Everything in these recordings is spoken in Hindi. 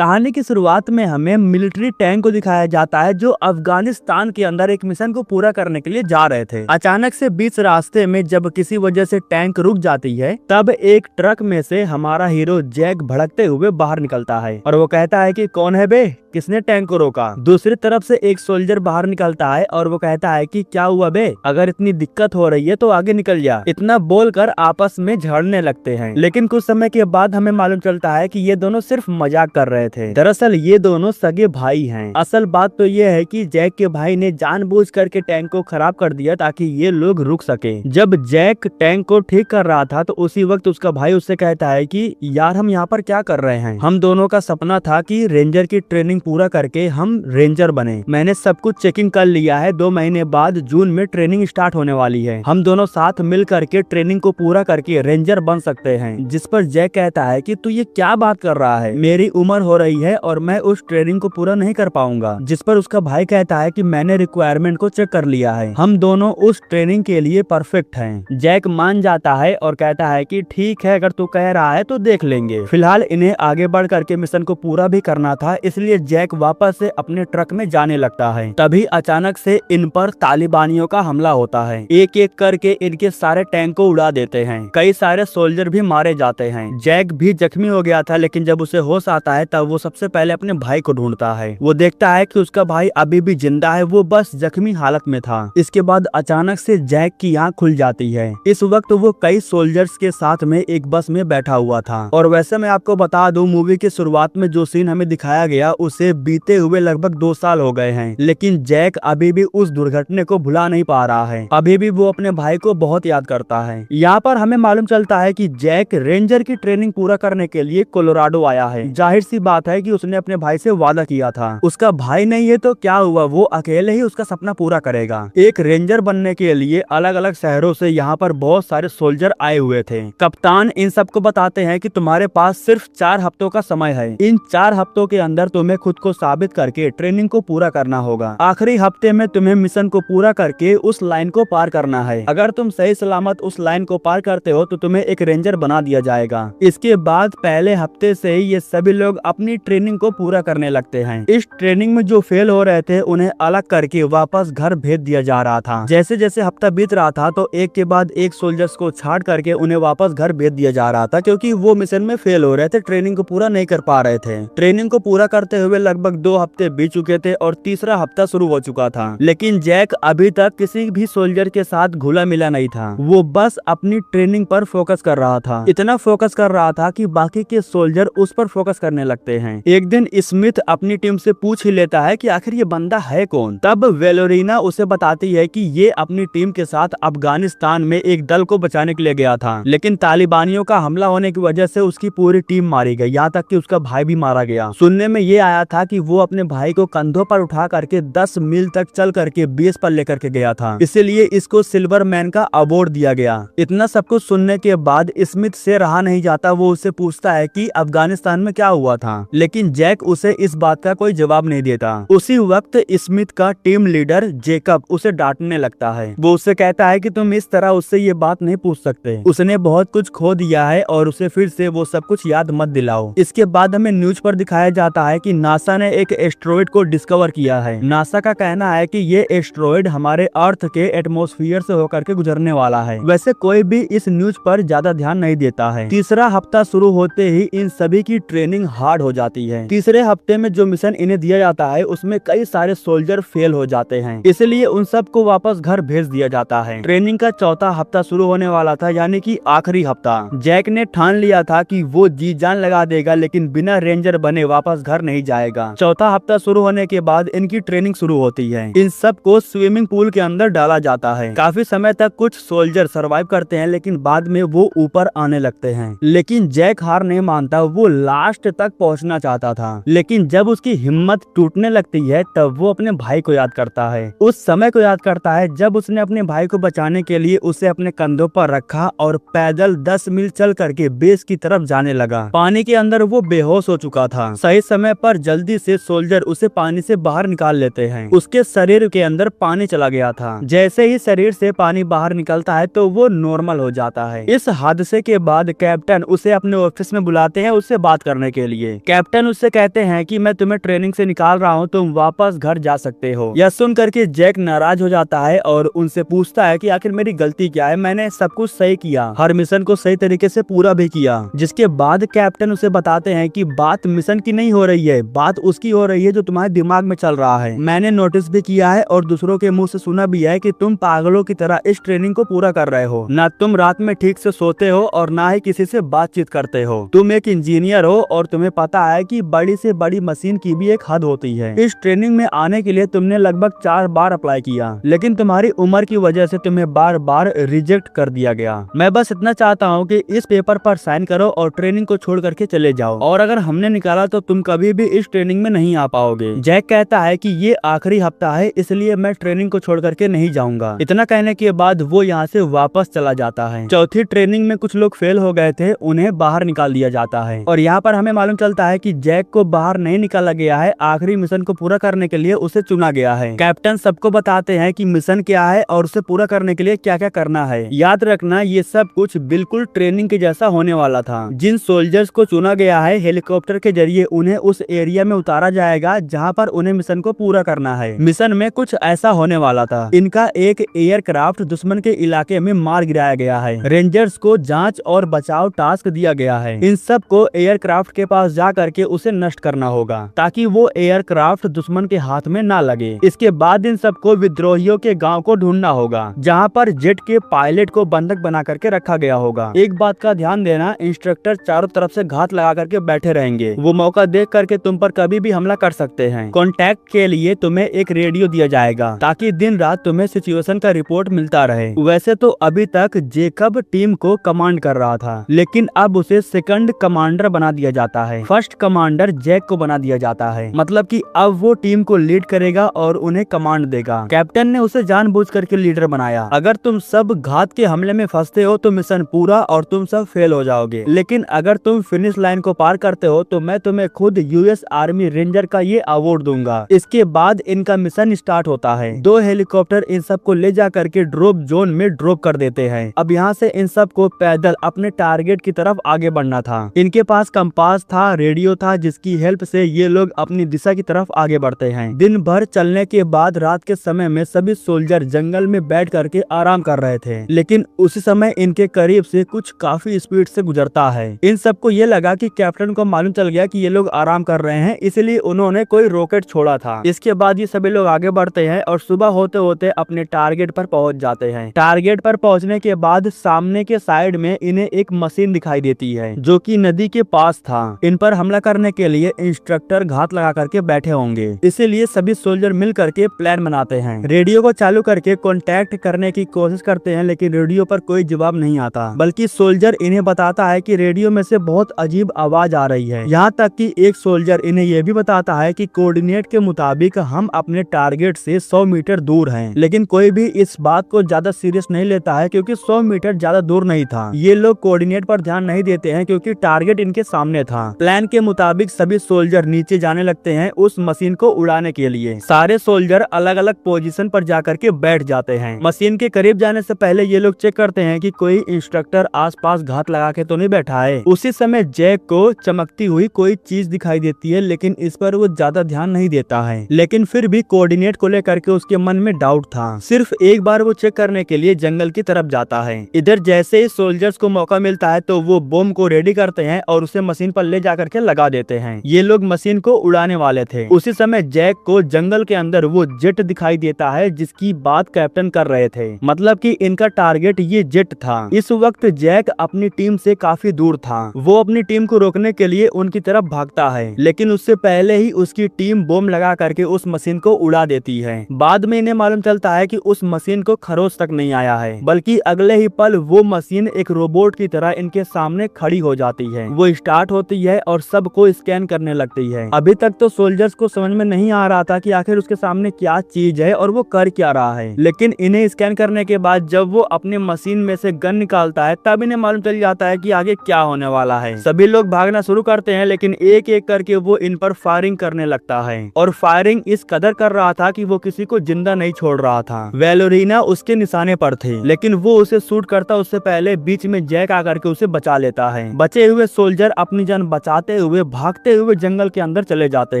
कहानी की शुरुआत में हमें मिलिट्री टैंक को दिखाया जाता है जो अफगानिस्तान के अंदर एक मिशन को पूरा करने के लिए जा रहे थे। अचानक से बीच रास्ते में जब किसी वजह से टैंक रुक जाती है तब एक ट्रक में से हमारा हीरो जैक भड़कते हुए बाहर निकलता है और वो कहता है कि कौन है बे, किसने टैंक को रोका। दूसरी तरफ से एक सोल्जर बाहर निकलता है और वो कहता है कि क्या हुआ बे, अगर इतनी दिक्कत हो रही है तो आगे निकल जा। इतना बोलकर आपस में झगड़ने लगते हैं, लेकिन कुछ समय के बाद हमें मालूम चलता है कि ये दोनों सिर्फ मजाक कर रहे थे। दरअसल ये दोनों सगे भाई हैं। असल बात तो ये है कि जैक के भाई ने जानबूझ करके टैंक को खराब कर दिया ताकि ये लोग रुक सके। जब जैक टैंक को ठीक कर रहा था तो उसी वक्त उसका भाई उससे कहता है कि यार हम यहाँ पर क्या कर रहे हैं, हम दोनों का सपना था कि रेंजर की ट्रेनिंग पूरा करके हम रेंजर बने। मैंने सब कुछ चेकिंग कर लिया है, 2 महीने बाद जून में ट्रेनिंग स्टार्ट होने वाली है। हम दोनों साथ मिल करके ट्रेनिंग को पूरा करके रेंजर बन सकते हैं। जिस पर जैक कहता है कि तू ये क्या बात कर रहा है, मेरी उम्र हो रही है और मैं उस ट्रेनिंग को पूरा नहीं कर पाऊंगा। जिस पर उसका भाई कहता है कि मैंने रिक्वायरमेंट को चेक कर लिया है, हम दोनों उस ट्रेनिंग के लिए परफेक्ट हैं। जैक मान जाता है और कहता है कि ठीक है, अगर तू कह रहा है तो देख लेंगे। फिलहाल इन्हें आगे बढ़ करके मिशन को पूरा भी करना था, इसलिए जैक वापस से अपने ट्रक में जाने लगता है। तभी अचानक से इन पर तालिबानियों का हमला होता है। एक एक करके इनके सारे टैंक को उड़ा देते हैं। कई सारे सोल्जर भी मारे जाते हैं। जैक भी जख्मी हो गया था, लेकिन जब उसे होश आता है तब वो सबसे पहले अपने भाई को ढूंढता है। वो देखता है कि उसका भाई अभी भी जिंदा है, वो बस जख्मी हालत में था। इसके बाद अचानक से जैक की आंख खुल जाती है। इस वक्त वो कई सोल्जर्स के साथ में एक बस में बैठा हुआ था। और वैसे मैं आपको बता दूं, मूवी की शुरुआत में जो सीन हमें दिखाया गया उसे बीते हुए लगभग 2 साल हो गए हैं, लेकिन जैक अभी भी उस दुर्घटना को भुला नहीं पा रहा है। अभी भी वो अपने भाई को बहुत याद करता है। यहाँ पर हमें मालूम चलता है कि जैक रेंजर की ट्रेनिंग पूरा करने के लिए कोलोराडो आया है। जाहिर सी बात है कि उसने अपने भाई से वादा किया था। उसका भाई नहीं है तो क्या हुआ, वो अकेले ही उसका सपना पूरा करेगा। एक रेंजर बनने के लिए अलग अलग शहरों से यहाँ पर बहुत सारे सोल्जर आए हुए थे। कप्तान इन सबको बताते हैं कि तुम्हारे पास सिर्फ 4 हफ्तों का समय है। इन 4 हफ्तों के अंदर तुम्हें खुद को साबित करके ट्रेनिंग को पूरा करना होगा। आखिरी हफ्ते में तुम्हें मिशन को पूरा करके उस लाइन को पार करना है। अगर तुम सही सलामत उस लाइन को पार करते हो तो तुम्हें एक रेंजर बना दिया जाएगा। इसके बाद पहले हफ्ते से ही ये सभी लोग अपनी ट्रेनिंग को पूरा करने लगते हैं। इस ट्रेनिंग में जो फेल हो रहे थे उन्हें अलग करके वापस घर भेज दिया जा रहा था। जैसे जैसे हफ्ता बीत रहा था तो एक के बाद एक सोल्जर्स को छाड़ करके उन्हें वापस घर भेज दिया जा रहा था, क्योंकि वो मिशन में फेल हो रहे थे, ट्रेनिंग को पूरा नहीं कर पा रहे थे। ट्रेनिंग को पूरा करते हुए लगभग 2 हफ्ते बीत चुके थे और तीसरा हफ्ता शुरू हो चुका था, लेकिन जैक अभी तक किसी भी सोल्जर के साथ घुला मिला नहीं था। वो बस अपनी ट्रेनिंग पर फोकस कर रहा था। इतना फोकस कर रहा था कि बाकी के सोल्जर उस पर फोकस करने लगते हैं। एक दिन स्मिथ अपनी टीम से पूछ ही लेता है कि आखिर ये बंदा है कौन। तब वेलोरिना उसे बताती है कि ये अपनी टीम के साथ अफगानिस्तान में एक दल को बचाने के लिए गया था, लेकिन तालिबानियों का हमला होने की वजह से उसकी पूरी टीम मारी गई, यहाँ तक कि उसका भाई भी मारा गया। सुनने में ये आया था कि वो अपने भाई को कंधों पर उठा करके 10 मील तक चल करके बेस पर लेकर के गया था, इसीलिए इसको सिल्वर मैन का अवार्ड दिया गया। इतना सब कुछ सुनने के बाद स्मिथ से रहा नहीं जाता। वो उससे पूछता है कि अफगानिस्तान में क्या हुआ था, लेकिन जैक उसे इस बात का कोई जवाब नहीं देता। उसी वक्त स्मिथ का टीम लीडर जेकब उसे डांटने लगता है। वो उससे कहता है कि तुम इस तरह उससे ये बात नहीं पूछ सकते, उसने बहुत कुछ खो दिया है और उसे फिर से वो सब कुछ याद मत दिलाओ। इसके बाद हमें न्यूज पर दिखाया जाता है कि नासा ने एक एस्ट्रॉइड को डिस्कवर किया है। नासा का कहना है कि ये एस्ट्रॉइड हमारे अर्थ के एटमॉस्फेयर से होकर के गुजरने वाला है। वैसे कोई भी इस न्यूज पर ज्यादा ध्यान नहीं देता है। तीसरा हफ्ता शुरू होते ही इन सभी की ट्रेनिंग हार्ड हो जाती है। तीसरे हफ्ते में जो मिशन इन्हें दिया जाता है उसमें कई सारे सोल्जर फेल हो जाते हैं, इसलिए उन सबको वापस घर भेज दिया जाता है। ट्रेनिंग का चौथा हफ्ता शुरू होने वाला था, यानी कि आखिरी हफ्ता। जैक ने ठान लिया था कि वो जी जान लगा देगा, लेकिन बिना रेंजर बने वापस घर नहीं जाएगा। चौथा हफ्ता शुरू होने के बाद इनकी ट्रेनिंग शुरू होती है। इन सबको स्विमिंग पूल के अंदर डाला जाता है। काफी समय तक कुछ सोल्जर सरवाइव करते हैं, लेकिन बाद में वो ऊपर आने लगते हैं। लेकिन जैक हार नहीं मानता, वो लास्ट तक पहुंचना चाहता था। लेकिन जब उसकी हिम्मत टूटने लगती है तब वो अपने भाई को याद करता है। उस समय को याद करता है जब उसने अपने भाई को बचाने के लिए उसे अपने कंधों पर रखा और पैदल 10 मील चल करके बेस की तरफ जाने लगा। पानी के अंदर वो बेहोश हो चुका था। सही समय पर जल्दी से सोल्जर उसे पानी से बाहर निकाल लेते हैं। उसके शरीर के अंदर पानी चला गया था। जैसे ही शरीर से पानी बाहर निकलता है तो वो नॉर्मल हो जाता है। इस हादसे के बाद कैप्टन उसे अपने ऑफिस में बुलाते हैं उससे बात करने के लिए। कैप्टन उससे कहते हैं कि मैं तुम्हें ट्रेनिंग से निकाल रहा हूँ, तुम वापस घर जा सकते हो। यह सुन करके जैक नाराज हो जाता है और उनसे पूछता है कि आखिर मेरी गलती क्या है, मैंने सब कुछ सही किया, हर मिशन को सही तरीके से पूरा भी किया। जिसके बाद कैप्टन उसे बताते हैं कि बात मिशन की नहीं हो रही है, बात उसकी हो रही है जो तुम्हारे दिमाग में चल रहा है। मैंने नोटिस भी किया है और दूसरों के मुंह से सुना भी है कि तुम पागलों की तरह इस ट्रेनिंग को पूरा कर रहे हो। ना तुम रात में ठीक से सोते हो और ना ही किसी से बातचीत करते हो। तुम एक इंजीनियर हो और तुम्हें पता है कि बड़ी से बड़ी मशीन की भी एक हद होती है। इस ट्रेनिंग में आने के लिए तुमने लगभग 4 बार अप्लाई किया, लेकिन तुम्हारी उम्र की वजह से तुम्हें बार बार रिजेक्ट कर दिया गया। मैं बस इतना चाहता हूँ कि इस पेपर पर साइन करो और ट्रेनिंग को छोड़ करके चले जाओ, और अगर हमने निकाला तो तुम कभी भी इस ट्रेनिंग में नहीं आ पाओगे। जैक कहता है कि ये आखिरी हफ्ता है, इसलिए मैं ट्रेनिंग को छोड़ करके नहीं जाऊंगा। इतना कहने के बाद वो यहाँ से वापस चला जाता है। चौथी ट्रेनिंग में कुछ लोग फेल हो गए थे, उन्हें बाहर निकाल दिया जाता है और यहाँ पर हमें मालूम चलता है कि जैक को बाहर नहीं निकाला गया है, आखिरी मिशन को पूरा करने के लिए उसे चुना गया है। कैप्टन सबको बताते हैं कि मिशन क्या है और उसे पूरा करने के लिए क्या क्या करना है। याद रखना ये सब कुछ बिल्कुल ट्रेनिंग के जैसा होने वाला था। जिन सोल्जर्स को चुना गया है, हेलीकॉप्टर के जरिए उन्हें उस एरिया में उतारा जाएगा जहाँ पर उन्हें मिशन को पूरा करना है। मिशन में कुछ ऐसा होने वाला था, इनका एक एयरक्राफ्ट दुश्मन के इलाके में मार गिराया गया है। रेंजर्स को जांच और बचाव टास्क दिया गया है। इन सब को एयरक्राफ्ट के पास जा करके उसे नष्ट करना होगा ताकि वो एयरक्राफ्ट दुश्मन के हाथ में ना लगे। इसके बाद इन सबको विद्रोहियों के गांव को ढूंढना होगा जहां पर जेट के पायलट को बंधक बना करके रखा गया होगा। एक बात का ध्यान देना, इंस्ट्रक्टर चारों तरफ से घात लगा करके बैठे रहेंगे, वो मौका देख करके तुम पर कभी भी हमला कर सकते हैं। कॉन्टैक्ट के लिए तुम्हें एक रेडियो दिया जाएगा ताकि दिन रात तुम्हें सिचुएशन का रिपोर्ट मिलता रहे। वैसे तो अभी तक जेकब टीम को कमांड कर रहा था, लेकिन अब उसे सेकंड कमांडर बना दिया जाता है। फर्स्ट कमांडर जैक को बना दिया जाता है, मतलब कि अब वो टीम को लीड करेगा और उन्हें कमांड देगा। कैप्टन ने उसे जानबूझ करके लीडर बनाया। अगर तुम सब घात के हमले में फंसते हो तो मिशन पूरा और तुम सब फेल हो जाओगे, लेकिन अगर तुम फिनिश लाइन को पार करते हो तो मैं तुम्हें खुद यूएस आर्मी रेंजर का ये अवार्ड दूंगा। इसके बाद इनका मिशन स्टार्ट होता है। 2 हेलीकॉप्टर इन सब को ले जा करके ड्रॉप जोन में ड्रॉप कर देते हैं। अब यहाँ से इन सब को पैदल अपने टारगेट की तरफ आगे बढ़ना था। इनके पास कंपास था, रेडियो था, जिसकी हेल्प से ये लोग अपनी दिशा की तरफ आगे बढ़ते हैं। दिन भर चलने के बाद रात के समय में सभी सोल्जर जंगल में बैठ करके आराम कर रहे थे, लेकिन उसी समय इनके करीब से कुछ काफी स्पीड से गुजरता है। इन सबको ये लगा कि कैप्टन को मालूम चल गया कि ये लोग आराम कर रहे हैं, इसलिए उन्होंने कोई रॉकेट छोड़ा था। इसके बाद ये सभी लोग आगे बढ़ते हैं और सुबह होते होते अपने टारगेट पर पहुंच जाते हैं। टारगेट पर पहुंचने के बाद सामने के साइड में इन्हें एक मशीन दिखाई देती है जो कि नदी के पास था। इन पर हमला करने के लिए इंस्ट्रक्टर घात लगा करके बैठे होंगे, इसीलिए सभी सोल्जर मिल करके प्लान बनाते हैं। रेडियो को चालू करके कांटेक्ट करने की कोशिश करते हैं, लेकिन रेडियो पर कोई जवाब नहीं आता, बल्कि सोल्जर इन्हें बताता है कि रेडियो में से बहुत अजीब आवाज आ रही है। यहाँ तक कि एक सोल्जर इन्हें यह भी बताता है कि कोऑर्डिनेट के मुताबिक हम अपने टारगेट से 100 मीटर दूर हैं, लेकिन कोई भी इस बात को ज्यादा सीरियस नहीं लेता है क्योंकि 100 मीटर ज्यादा दूर नहीं था। ये लोग कोऑर्डिनेट पर ध्यान नहीं देते हैं क्योंकि टारगेट इनके सामने था। प्लान के मुताबिक सभी सोल्जर नीचे जाने लगते हैं उस मशीन को उड़ाने के लिए। सारे सोल्जर अलग अलग पोजीशन पर जाकर के बैठ जाते हैं। मशीन के करीब जाने से पहले ये लोग चेक करते हैं कि कोई इंस्ट्रक्टर आसपास घात लगा के तो नहीं बैठा है। उसी समय जैक को चमकती हुई कोई चीज दिखाई देती है, लेकिन इस पर वो ज्यादा ध्यान नहीं देता है, लेकिन फिर भी कोऑर्डिनेट को लेकर के उसके मन में डाउट था। सिर्फ एक बार वो चेक करने के लिए जंगल की तरफ जाता है। इधर जैसे ही सोल्जर्स को मौका मिलता है तो वो बम को रेडी करते हैं और उसे मशीन पर ले जाकर के लगा देते हैं। ये लोग मशीन को उड़ाने वाले थे। उसी समय जैक को जंगल के अंदर वो जेट दिखाई देता है जिसकी बात कैप्टन कर रहे थे, मतलब कि इनका टारगेट ये जेट था। इस वक्त जैक अपनी टीम से काफी दूर था। वो अपनी टीम को रोकने के लिए उनकी तरफ भागता है, लेकिन उससे पहले ही उसकी टीम बम लगा करके उस मशीन को उड़ा देती है। बाद में इन्हें मालूम चलता है कि उस मशीन को खरोच तक नहीं आया है, बल्कि अगले ही पल वो मशीन एक रोबोट की तरह इनके सामने खड़ी हो जाती है। वो स्टार्ट होती है और सबको स्कैन करने लगती है। अभी तक तो सोल्जर्स को समझ में नहीं आ रहा था कि आखिर उसके सामने क्या चीज है और वो कर क्या रहा है, लेकिन इन्हें स्कैन करने के बाद जब वो अपने मशीन में से गन निकालता है तब इन्हें मालूम चल जाता है कि आगे क्या होने वाला है। सभी लोग भागना शुरू करते हैं, लेकिन एक एक करके वो इन पर फायरिंग करने लगता है और फायरिंग इस कदर कर रहा था कि वो किसी को जिंदा नहीं छोड़ रहा था। वेलोरिना उसके निशाने पर थे, लेकिन वो उसे शूट करता उससे पहले बीच में जैक आकर के उसे बचा लेता है। बचे हुए सोल्जर अपनी जान बचाते चिल्लाते हुए भागते हुए जंगल के अंदर चले जाते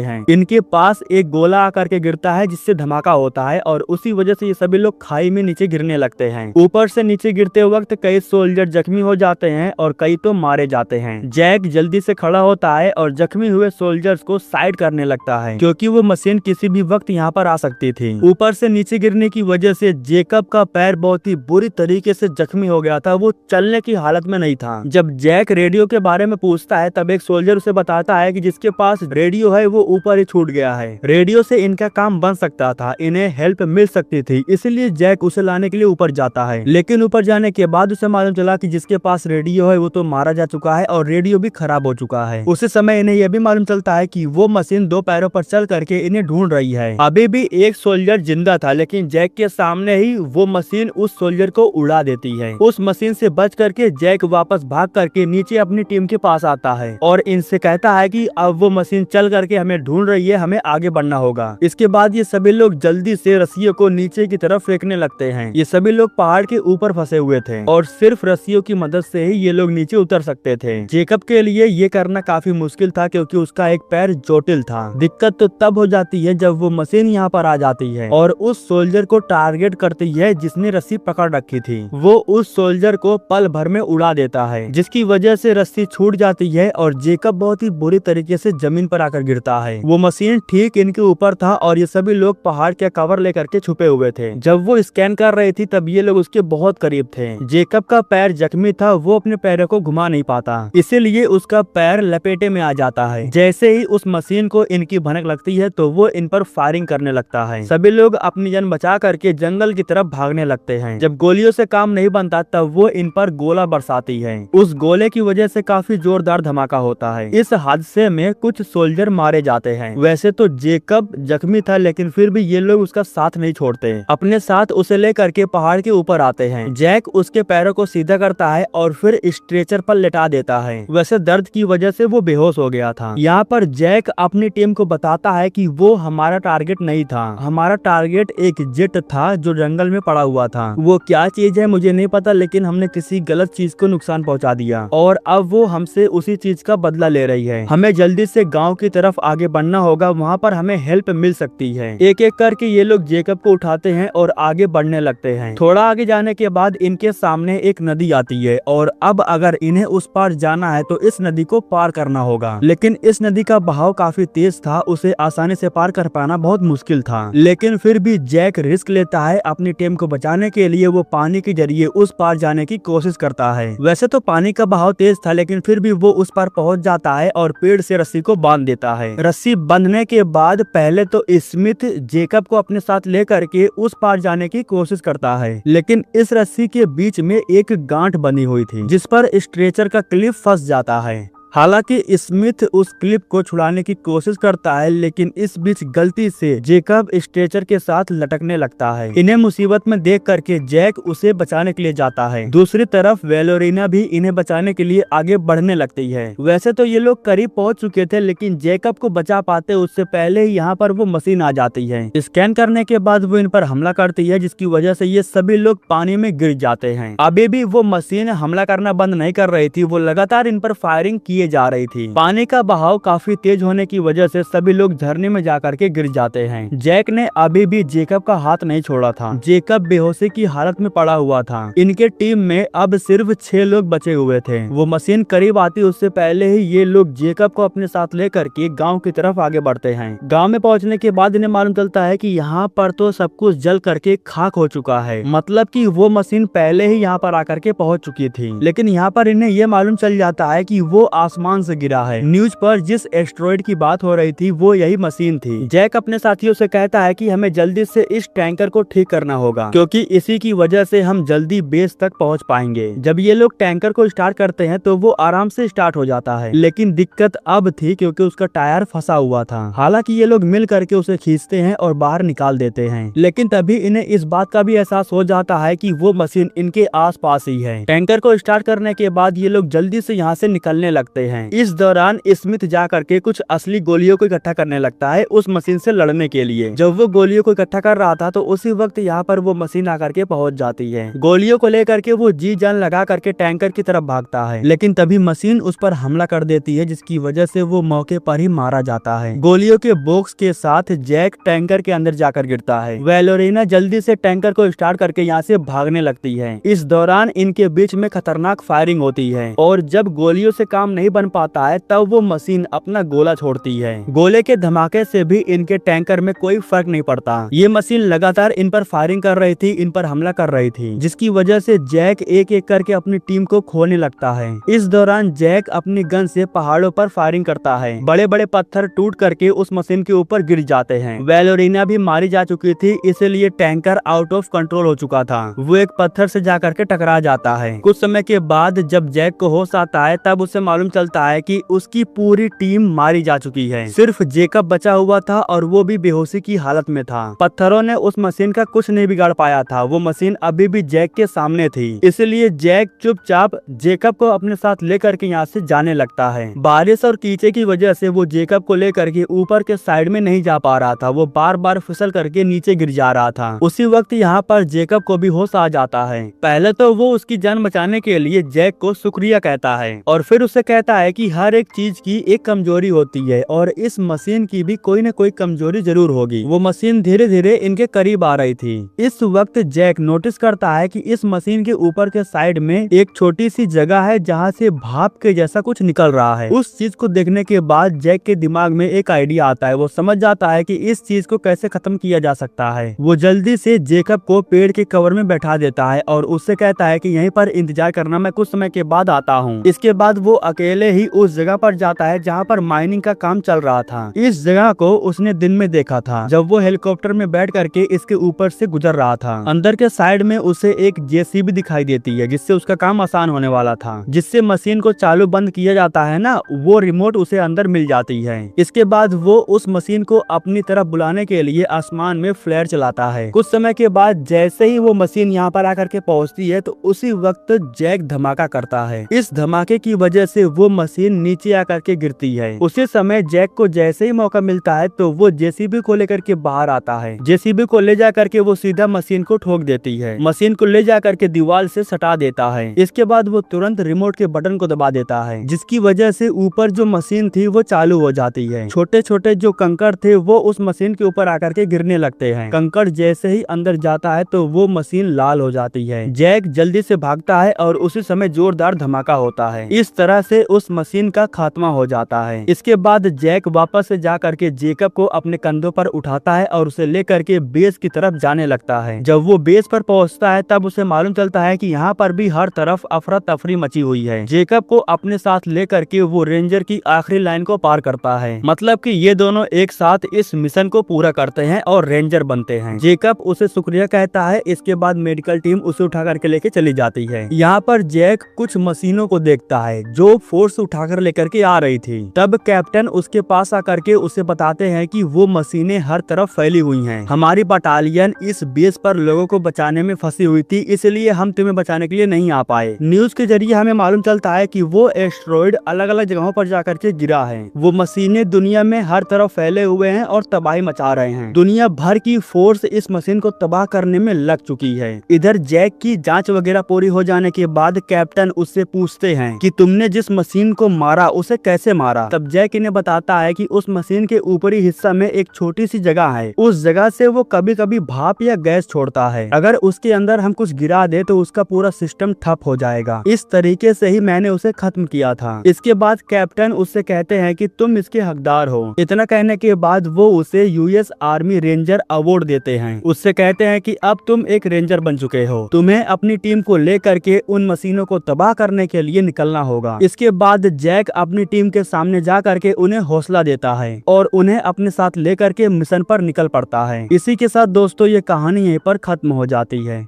हैं। इनके पास एक गोला आकर के गिरता है जिससे धमाका होता है और उसी वजह से ये सभी लोग खाई में नीचे गिरने लगते हैं। ऊपर से नीचे गिरते वक्त कई सोल्जर जख्मी हो जाते हैं और कई तो मारे जाते हैं। जैक जल्दी से खड़ा होता है और जख्मी हुए सोल्जर्स को साइड करने लगता है क्योंकि वो मशीन किसी भी वक्त यहाँ पर आ सकती थी। ऊपर से नीचे गिरने की वजह से जेकब का पैर बहुत ही बुरी तरीके से जख्मी हो गया था, वो चलने की हालत में नहीं था। जब जैक रेडियो के बारे में पूछता है तब एक सोल्जर उसे बताता है कि जिसके पास रेडियो है वो ऊपर ही छूट गया है। रेडियो से इनका काम बन सकता था, इन्हें हेल्प मिल सकती थी, इसलिए जैक उसे लाने के लिए ऊपर जाता है। लेकिन ऊपर जाने के बाद उसे मालूम चला कि जिसके पास रेडियो है वो तो मारा जा चुका है और रेडियो भी खराब हो चुका है। उसी समय इन्हें यह भी मालूम चलता है कि वो मशीन दो पैरों पर चल करके इन्हें ढूंढ रही है। अभी भी एक सोल्जर जिंदा था लेकिन जैक के सामने ही वो मशीन उस सोल्जर को उड़ा देती है। उस मशीन से बच करके जैक वापस भाग करके नीचे अपनी टीम के पास आता है और इनसे कहता है कि अब वो मशीन चल करके हमें ढूंढ रही है, हमें आगे बढ़ना होगा। इसके बाद ये सभी लोग जल्दी से रस्सियों को नीचे की तरफ फेंकने लगते हैं। ये सभी लोग पहाड़ के ऊपर फंसे हुए थे और सिर्फ रस्सियों की मदद से ही ये लोग नीचे उतर सकते थे। जेकब के लिए ये करना काफी मुश्किल था क्योंकि उसका एक पैर चोटिल था। दिक्कत तो तब हो जाती है जब वो मशीन यहाँ पर आ जाती है और उस सोल्जर को टारगेट करती है जिसने रस्सी पकड़ रखी थी। वो उस सोल्जर को पल भर में उड़ा देता है जिसकी वजह से रस्सी छूट जाती है और जेकब बहुत ही बुरी तरीके से जमीन पर आकर गिरता है। वो मशीन ठीक इनके ऊपर था और ये सभी लोग पहाड़ के कवर लेकर के छुपे हुए थे। जब वो स्कैन कर रही थी तब ये लोग उसके बहुत करीब थे। जेकब का पैर जख्मी था, वो अपने पैरों को घुमा नहीं पाता, इसीलिए उसका पैर लपेटे में आ जाता है। जैसे ही उस मशीन को इनकी भनक लगती है तो वो इन पर फायरिंग करने लगता है। सभी लोग अपनी जान बचा करके जंगल की तरफ भागने लगते हैं। जब गोलियों से काम नहीं बनता तब वो इन पर गोला बरसाती है। उस गोले की वजह से काफी जोरदार धमाका होता है। इस हादसे में कुछ सोल्जर मारे जाते हैं। वैसे तो जेकब जख्मी था लेकिन फिर भी ये लोग उसका साथ नहीं छोड़ते, अपने साथ उसे लेकर के पहाड़ के ऊपर आते हैं। जैक उसके पैरों को सीधा करता है और फिर स्ट्रेचर पर लेटा देता है। वैसे दर्द की वजह से वो बेहोश हो गया था। यहाँ पर जैक अपनी टीम को बताता है कि वो हमारा टारगेट नहीं था, हमारा टारगेट एक जेट था जो जंगल में पड़ा हुआ था। वो क्या चीज है मुझे नहीं पता लेकिन हमने किसी गलत चीज को नुकसान पहुंचा दिया और अब वो हमसे उसी चीज का बदला ले रही है। हमें जल्दी से गांव की तरफ आगे बढ़ना होगा, वहाँ पर हमें हेल्प मिल सकती है। एक एक करके ये लोग जेकब को उठाते हैं और आगे बढ़ने लगते हैं। थोड़ा आगे जाने के बाद इनके सामने एक नदी आती है और अब अगर इन्हें उस पार जाना है तो इस नदी को पार करना होगा। लेकिन इस नदी का बहाव काफी तेज था, उसे आसानी से पार कर पाना बहुत मुश्किल था। लेकिन फिर भी जैक रिस्क लेता है, अपनी टीम को बचाने के लिए वो पानी के जरिए उस पार जाने की कोशिश करता है। वैसे तो पानी का बहाव तेज था लेकिन फिर भी वो उस पार पहुंच जाता है और पेड़ से रस्सी को बांध देता है। रस्सी बांधने के बाद पहले तो स्मिथ जेकब को अपने साथ लेकर के उस पार जाने की कोशिश करता है लेकिन इस रस्सी के बीच में एक गांठ बनी हुई थी जिस पर स्ट्रेचर का क्लिप फंस जाता है। हालांकि स्मिथ उस क्लिप को छुड़ाने की कोशिश करता है लेकिन इस बीच गलती से जेकब स्ट्रेचर के साथ लटकने लगता है। इन्हें मुसीबत में देख करके जैक उसे बचाने के लिए जाता है। दूसरी तरफ वेलोरिना भी इन्हें बचाने के लिए आगे बढ़ने लगती है। वैसे तो ये लोग करीब पहुंच चुके थे लेकिन जेकब को बचा पाते उससे पहले ही यहाँ पर वो मशीन आ जाती है। स्कैन करने के बाद वो इन पर हमला करती है जिसकी वजह से ये सभी लोग पानी में गिर जाते हैं। अभी भी वो मशीन हमला करना बंद नहीं कर रही थी, वो लगातार इन पर फायरिंग की जा रही थी। पानी का बहाव काफी तेज होने की वजह से सभी लोग झरने में जाकर के गिर जाते हैं। जैक ने अभी भी जेकब का हाथ नहीं छोड़ा था। जेकब बेहोशी की हालत में पड़ा हुआ था। इनके टीम में अब सिर्फ 6 लोग बचे हुए थे। वो मशीन करीब आती उससे पहले ही ये लोग जेकब को अपने साथ लेकर के गाँव की तरफ आगे बढ़ते हैं। गाँव में पहुँचने के बाद इन्हें मालूम चलता है कि यहाँ पर तो सब कुछ जल करके खाक हो चुका है, मतलब कि वो मशीन पहले ही यहाँ पर आकर के पहुँच चुकी थी। लेकिन यहाँ पर इन्हें ये मालूम चल जाता है कि वो आसमान से गिरा है। न्यूज पर जिस एस्ट्रॉइड की बात हो रही थी वो यही मशीन थी। जैक अपने साथियों से कहता है कि हमें जल्दी से इस टैंकर को ठीक करना होगा क्योंकि इसी की वजह से हम जल्दी बेस तक पहुंच पाएंगे। जब ये लोग टैंकर को स्टार्ट करते हैं तो वो आराम से स्टार्ट हो जाता है लेकिन दिक्कत अब थी क्योंकि उसका टायर फंसा हुआ था। हालांकि ये लोग मिल करके उसे खींचते हैं और बाहर निकाल देते हैं लेकिन तभी इन्हें इस बात का भी एहसास हो जाता है कि वो मशीन इनके आस पास ही है। टैंकर को स्टार्ट करने के बाद ये लोग जल्दी से यहाँ से निकलने लगते जाते हैं। इस दौरान स्मिथ जा करके कुछ असली गोलियों को इकट्ठा करने लगता है उस मशीन से लड़ने के लिए। जब वो गोलियों को इकट्ठा कर रहा था तो उसी वक्त यहाँ पर वो मशीन आकर के पहुंच जाती है। गोलियों को लेकर के वो जी जान लगा करके टैंकर की तरफ भागता है, लेकिन तभी मशीन उस पर हमला कर देती है, जिसकी वजह से वो मौके पर ही मारा जाता है। गोलियों के बॉक्स के साथ जैक टैंकर के अंदर जाकर गिरता है। वैलोरीना जल्दी से टैंकर को स्टार्ट करके यहाँ से भागने लगती है। इस दौरान इनके बीच में खतरनाक फायरिंग होती है और जब गोलियों से काम नहीं बन पाता है तब वो मशीन अपना गोला छोड़ती है। गोले के धमाके से भी इनके टैंकर में कोई फर्क नहीं पड़ता। ये मशीन लगातार इन पर फायरिंग कर रही थी, इन पर हमला कर रही थी, जिसकी वजह से जैक एक एक करके अपनी टीम को खोने लगता है। इस दौरान जैक अपनी गन से पहाड़ों पर फायरिंग करता है। बड़े बड़े पत्थर टूट करके उस मशीन के ऊपर गिर जाते हैं। वैलोरीना भी मारी जा चुकी थी, इसलिए टैंकर आउट ऑफ कंट्रोल हो चुका था। वो एक पत्थर से जा करके टकरा जाता है। कुछ समय के बाद जब जैक को होश आता है तब उसे मालूम चलता है कि उसकी पूरी टीम मारी जा चुकी है। सिर्फ जेकब बचा हुआ था और वो भी बेहोशी की हालत में था। पत्थरों ने उस मशीन का कुछ नहीं बिगाड़ पाया था। वो मशीन अभी भी जैक के सामने थी, इसलिए जैक चुपचाप जेकब को अपने साथ लेकर के यहाँ से जाने लगता है। बारिश और कीचड़ की वजह से वो जेकब को लेकर के ऊपर के साइड में नहीं जा पा रहा था। वो बार बार फिसल करके नीचे गिर जा रहा था। उसी वक्त यहाँ पर जेकब को भी होश आ जाता है। पहले तो वो उसकी जान बचाने के लिए जैक को शुक्रिया कहता है और फिर उसे कहता है कि हर एक चीज की एक कमजोरी होती है और इस मशीन की भी कोई न कोई कमजोरी जरूर होगी। वो मशीन धीरे धीरे इनके करीब आ रही थी। इस वक्त जैक नोटिस करता है कि इस मशीन के ऊपर के साइड में एक छोटी सी जगह है जहाँ से भाप के जैसा कुछ निकल रहा है। उस चीज को देखने के बाद जैक के दिमाग में एक आइडिया आता है। वो समझ जाता है कि इस चीज को कैसे खत्म किया जा सकता है। वो जल्दी से जेकब को पेड़ के कवर में बैठा देता है और उससे कहता है कि यहीं पर इंतजार करना, मैं कुछ समय के बाद आता हूँ। इसके बाद वो अकेले ही उस जगह पर जाता है जहाँ पर माइनिंग का काम चल रहा था। इस जगह को उसने दिन में देखा था जब वो हेलीकॉप्टर में बैठ करके इसके ऊपर से गुजर रहा था। अंदर के साइड में उसे एक जेसीबी दिखाई देती है जिससे उसका काम आसान होने वाला था। जिससे मशीन को चालू बंद किया जाता है ना, वो रिमोट उसे अंदर मिल जाती है। इसके बाद वो उस मशीन को अपनी तरफ बुलाने के लिए आसमान में फ्लेयर चलाता है। कुछ समय के बाद जैसे ही वो मशीन यहाँ पर आकर के पहुँचती है तो उसी वक्त जैक धमाका करता है। इस धमाके की वजह से वो मशीन नीचे आकर के गिरती है। उसी समय जैक को जैसे ही मौका मिलता है तो वो जेसीबी को लेकर के बाहर आता है। जेसीबी को ले जा करके वो सीधा मशीन को ठोक देती है। मशीन को ले जा करके दीवार से सटा देता है। इसके बाद वो तुरंत रिमोट के बटन को दबा देता है, जिसकी वजह से ऊपर जो मशीन थी वो चालू हो जाती है। छोटे छोटे जो कंकड़ थे वो उस मशीन के ऊपर आकर के गिरने लगते हैं। कंकड़ जैसे ही अंदर जाता है तो वो मशीन लाल हो जाती है। जैक जल्दी से भागता है और उसी समय जोरदार धमाका होता है। इस तरह से उस मशीन का खात्मा हो जाता है। इसके बाद जैक वापस से जा करके जेकब को अपने कंधों पर उठाता है और उसे लेकर के बेस की तरफ जाने लगता है। जब वो बेस पर पहुंचता है तब उसे मालूम चलता है कि यहाँ पर भी हर तरफ अफरा तफरी मची हुई है। जेकब को अपने साथ लेकर के वो रेंजर की आखिरी लाइन को पार करता है। मतलब कि ये दोनों एक साथ इस मिशन को पूरा करते हैं और रेंजर बनते हैं। जेकब उसे शुक्रिया कहता है। इसके बाद मेडिकल टीम उसे उठा करके लेके चली जाती है। यहाँ पर जैक कुछ मशीनों को देखता है जो फोर्स उठाकर लेकर के आ रही थी। तब कैप्टन उसके पास आकर के उसे बताते हैं कि वो मशीनें हर तरफ फैली हुई हैं। हमारी बटालियन इस बेस पर लोगों को बचाने में फंसी हुई थी, इसलिए हम तुम्हें बचाने के लिए नहीं आ पाए। न्यूज के जरिए हमें मालूम चलता है कि वो एस्टेरॉयड अलग अलग जगहों पर जाकर के गिरा है। वो मशीनें दुनिया में हर तरफ फैले हुए हैं और तबाही मचा रहे हैं। दुनिया भर की फोर्स इस मशीन को तबाह करने में लग चुकी है। इधर जैक की जांच वगैरह पूरी हो जाने के बाद कैप्टन उससे पूछते हैं कि तुमने जिस मशीन को मारा उसे कैसे मारा। तब जैक इन्हें बताता है कि उस मशीन के ऊपरी हिस्सा में एक छोटी सी जगह है। उस जगह से वो कभी कभी भाप या गैस छोड़ता है। अगर उसके अंदर हम कुछ गिरा दे तो उसका पूरा सिस्टम ठप हो जाएगा। इस तरीके से ही मैंने उसे खत्म किया था। इसके बाद कैप्टन उससे कहते हैं कि तुम इसके हकदार हो। इतना कहने के बाद वो उसे यूएस आर्मी रेंजर अवार्ड देते हैं। उससे कहते हैं कि अब तुम एक रेंजर बन चुके हो, तुम्हें अपनी टीम को लेकर के उन मशीनों को तबाह करने के लिए निकलना होगा। इसके बाद जैक अपनी टीम के सामने जा करके उन्हें हौसला देता है और उन्हें अपने साथ लेकर के मिशन पर निकल पड़ता है। इसी के साथ दोस्तों ये कहानी यहीं पर खत्म हो जाती है।